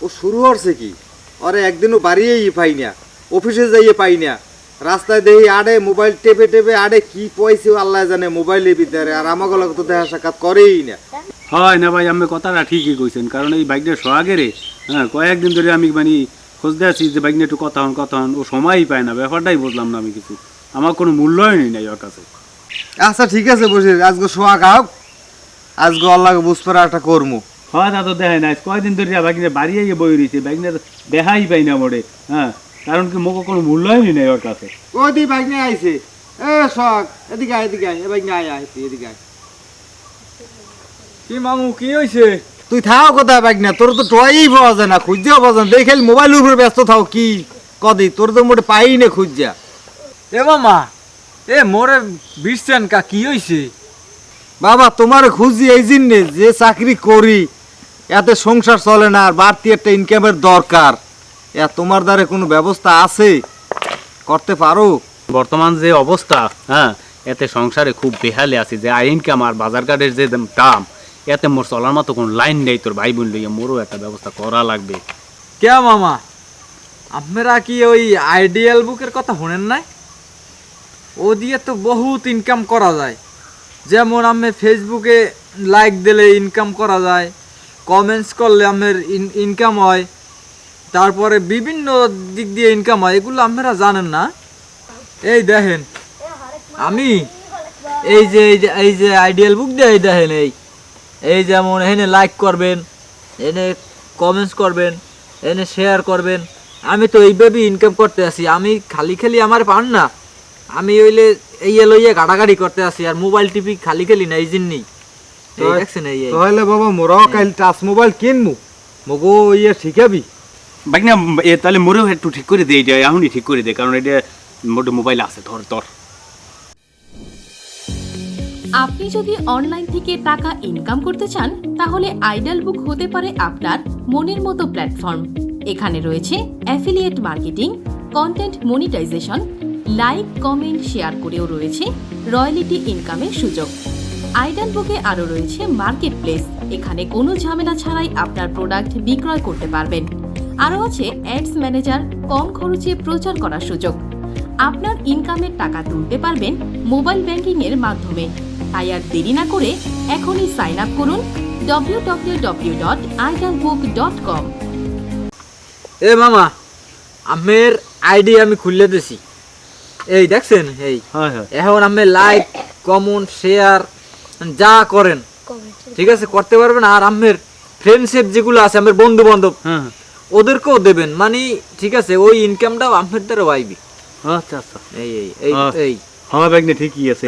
ও শুরু হচ্ছে কি আরে একদিনও বাড়িয়েই পাই না, অফিসে যাইয়ে পাই না, রাস্তায় দেখি আড়ে মোবাইল টেপে টেপে আড়ে কি পয়সা আল্লাহ জানে মোবাইলের ভিতরে, আর আমাকে তো দেখা সাক্ষাৎ করেই না। হয় না ভাই, আমি কথাটা ঠিকই কইছেন, কারণ এই বাইকটা সোহাগেরে কয়েকদিন ধরে আমি মানে খুঁজতে আছি যে বাইক নিয়ে একটু কথা হন, ও সময়ই পায় না, ব্যাপারটাই বুঝলাম না আমি কিছু, আমার কোনো মূল্যই নাই ওর কাছে। আচ্ছা ঠিক আছে বসে, আজকে সোহাগ হোক, আজকে আল্লাহকে বুঝপারা একটা কর্ম। হয় তা তো দেখায় না, কয়েকদিন ধরে বাইক নিয়ে বাড়িয়ে বই রয়েছে, বাইক নিয়ে দেখাই পাই না মোড়ে। কারণ কি মোকে কোনো মূল্যই নেই ওর কাছে। ওই দি বাইক নিয়ে আইছে, এ সোহাগ এদিকে আয়, এদিকে আয়, এ বাইক নিয়ে আয় আয় এদিকে আয়। কি মামু কি হইছে? তুই থাও কোথায় বাইক না, তোর তো টয়ই পাওয়া যায় না, খুঁজতেও পাওয়া যায় না, দেখে মোবাইলের উপরে ব্যস্ত থাও কি কদি, তোর তো মোটে পাই না খুঁজা। এ মামা এ মোরে বিরছেন কা কি হইছে? বাবা তোমার খুঁজি এই জন্যে যে চাকরি করি এতে সংসার চলে না, আর বাড়তি একটা ইনকামের দরকার, তোমার দ্বারা কোনো ব্যবস্থা আছে, করতে পারো? বর্তমান যে অবস্থা, এতে সংসারে খুব বেহালে আছে, যে ইনকাম আর বাজার ঘাটের যে দাম, এতে মোর চলার মতো কোনো লাইন নেই। তোর ভাই বোন লইয়া মোরও একটা ব্যবস্থা করা লাগবে। কে মামা, আপনারা কি ওই আইডিয়াল বুকের কথা শুনেন নাই? ও দিয়ে তো বহুত ইনকাম করা যায়। যেমন আমি ফেসবুকে লাইক দিলে ইনকাম করা যায়, কমেন্টস করলে আমার ইনকাম হয়, তারপরে বিভিন্ন দিক দিয়ে ইনকাম হয়, এগুলো আপনারা জানেন না। এই দেখেন আমি এই যে আইডিয়াল বুক দিয়ে এই দেখেন, এই যেমন এখানে লাইক করবেন, এনে কমেন্টস করবেন, এনে শেয়ার করবেন, আমি তো এইভাবেই ইনকাম করতে আসি। আমি খালি আমার পান না, আমি ওইলে এই লইয়া গাড়াগাড়ি করতে আসি, আর মোবাইল টিপি খালি না, এই জন্যই দেখছেন। তাহলে বাবা মোরাও কাল টাচ মোবাইল কিনবো, মগো ইয়ে শিখাবি বাইক না তাহলে মোরেও একটু ঠিক করে দে, এটা এখনই ঠিক করে দে, কারণ এটা মোটে মোবাইল আছে তোর। আপনি যদি অনলাইন থেকে টাকা ইনকাম করতে চান, তাহলে আইডল বুক হতে পারে আপনার মনের মতো প্ল্যাটফর্ম। এখানে রয়েছে affiliate marketing, content monetization, like comment share করেও রয়েছে রয়্যালিটি ইনকামের সুযোগ। আইডল বুকে আরও রয়েছে মার্কেট প্লেস, এখানে কোনো ঝামেলা ছাড়াই আপনার প্রোডাক্ট বিক্রয় করতে পারবেন। আরও আছে অ্যাডস ম্যানেজার, কম খরচে প্রচার করার সুযোগ। আপনার ইনকামের টাকা তুলতে পারবেন মোবাইল ব্যাংকিং এর মাধ্যমে। তাই আর দেরি না করে এখনই সাইন আপ করুন www.idlebook.com। এ মামা, আমের আইডি আমি খুললে দিছি, এই দেখছেন। এই এখন আমি লাইক কমেন্ট শেয়ার যা করেন ঠিক আছে করতে পারবেন, আর আমের ফ্রেন্ডশিপ যেগুলো আছে, আমার বন্ধু বান্ধব, ওদেরকেও দেবেন, মানে ঠিক আছে, ওই ইনকামটাও আমের দ্বারা পাইবি। আচ্ছা আচ্ছা, এই এই এই এই হ্যাঁ বাইক না ঠিকই আছে।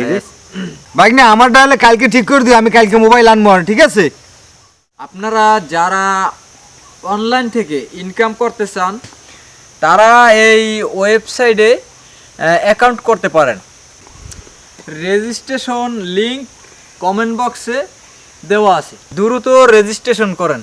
বাইক না আমার ডালে কালকে ঠিক করে দিও, আমি কালকে মোবাইল আনবো, ঠিক আছে? আপনারা যারা অনলাইন থেকে ইনকাম করতে চান, তারা এই ওয়েবসাইটে অ্যাকাউন্ট করতে পারেন। রেজিস্ট্রেশন লিংক কমেন্ট বক্সে দেওয়া আছে, দ্রুত রেজিস্ট্রেশন করেন।